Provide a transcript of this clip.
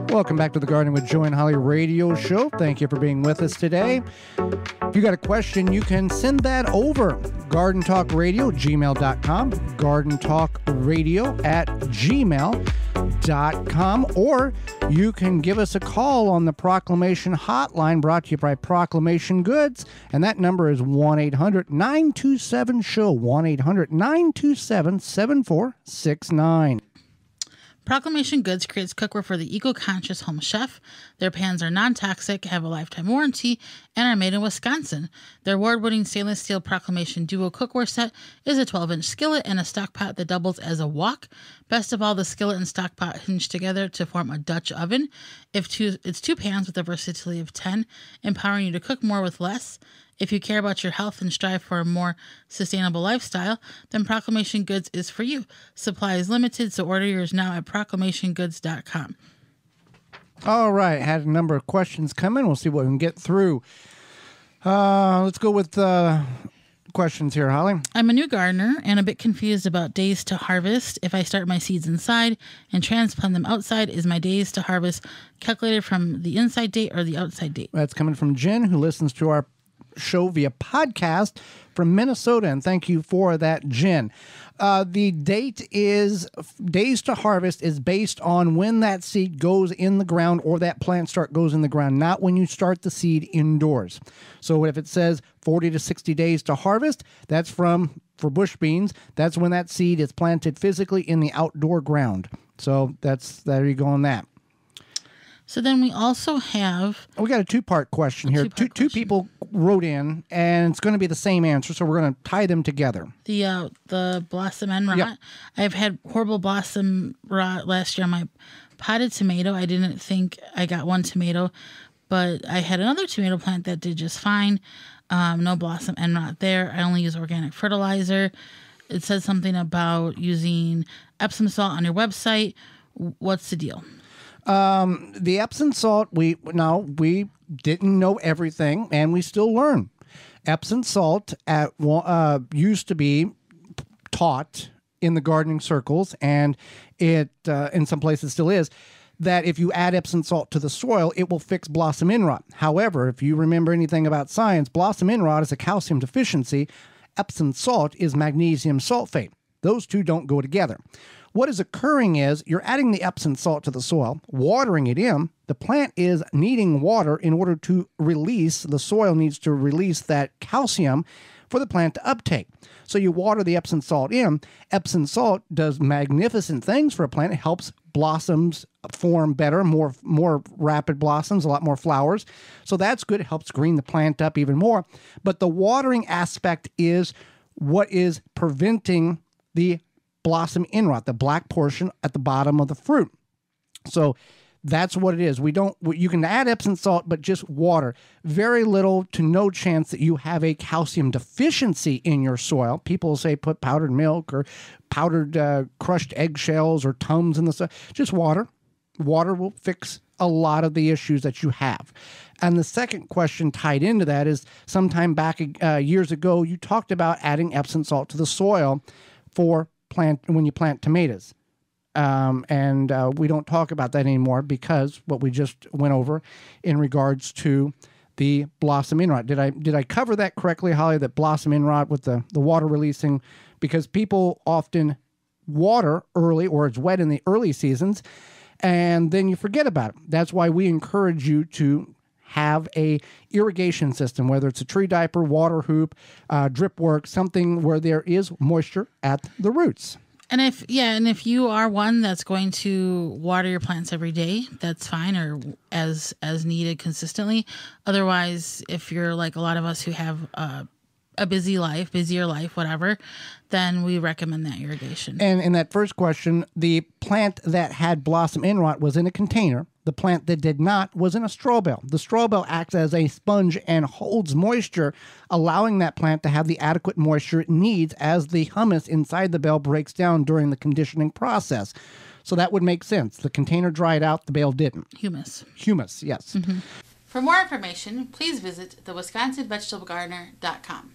Welcome back to the Garden with Joe and Holly radio show. Thank you for being with us today. If you got a question, you can send that over. GardenTalkRadio@gmail.com, GardenTalkRadio@gmail.com, or you can give us a call on the Proclamation Hotline brought to you by Proclamation Goods, and that number is 1-800-927-SHOW, 1-800-927-7469. Proclamation Goods creates cookware for the eco-conscious home chef. Their pans are non-toxic, have a lifetime warranty, and are made in Wisconsin. Their award-winning stainless steel Proclamation Duo cookware set is a 12-inch skillet and a stock pot that doubles as a wok. Best of all, the skillet and stock pot hinge together to form a Dutch oven. It's two pans with a versatility of 10, empowering you to cook more with less. If you care about your health and strive for a more sustainable lifestyle, then Proclamation Goods is for you. Supply is limited, so order yours now at proclamationgoods.com. All right, had a number of questions come in. We'll see what we can get through. Let's go with questions here, Holly. I'm a new gardener and a bit confused about days to harvest. If I start my seeds inside and transplant them outside, is my days to harvest calculated from the inside date or the outside date? That's coming from Jen, who listens to our show via podcast from Minnesota, and thank you for that, Jen. The date is days to harvest is based on when that seed goes in the ground or that plant goes in the ground, not when you start the seed indoors. So if it says 40 to 60 days to harvest, that's for bush beans, that's when that seed is planted physically in the outdoor ground. So there you go on that. So then we also have... We got a two-part question here. Two people wrote in, and it's going to be the same answer, so we're going to tie them together. The blossom end rot. Yep. I've had horrible blossom rot last year on my potted tomato. I didn't think I got one tomato, but I had another tomato plant that did just fine. No blossom end rot there. I only use organic fertilizer. It says something about using Epsom salt on your website. What's the deal? The Epsom salt, we didn't know everything, and we still learn. Epsom salt used to be taught in the gardening circles, and it in some places still is, that if you add Epsom salt to the soil, it will fix blossom end rot. However, if you remember anything about science, blossom end rot is a calcium deficiency. Epsom salt is magnesium sulfate. Those two don't go together. What is occurring is you're adding the Epsom salt to the soil, watering it in. The plant is needing water in order to release, the soil needs to release that calcium for the plant to uptake. So you water the Epsom salt in. Epsom salt does magnificent things for a plant. It helps blossoms form better, more rapid blossoms, a lot more flowers. So that's good. It helps green the plant up even more. But the watering aspect is what is preventing the blossom end rot, the black portion at the bottom of the fruit. So that's what it is. You can add Epsom salt, but just water. Very little to no chance that you have a calcium deficiency in your soil. People say put powdered milk or powdered crushed eggshells or Tums in the soil. Just water. Water will fix a lot of the issues that you have. And the second question tied into that is sometime back years ago, you talked about adding Epsom salt to the soil when you plant tomatoes. And we don't talk about that anymore because what we just went over in regards to the blossom end rot. Did I cover that correctly, Holly, that blossom end rot with the water releasing? Because people often water early or it's wet in the early seasons and then you forget about it. That's why we encourage you to have a irrigation system, whether it's a tree diaper, water hoop, drip work, something where there is moisture at the roots. And if you are one that's going to water your plants every day, that's fine, or as needed consistently. Otherwise, if you're like a lot of us who have a busier life, whatever, then we recommend that irrigation. And in that first question, the plant that had blossom end rot was in a container. The plant that did not was in a straw bale. The straw bale acts as a sponge and holds moisture, allowing that plant to have the adequate moisture it needs as the humus inside the bale breaks down during the conditioning process. So that would make sense. The container dried out, the bale didn't. Humus, yes. Mm-hmm. For more information, please visit thewisconsinvegetablegardener.com.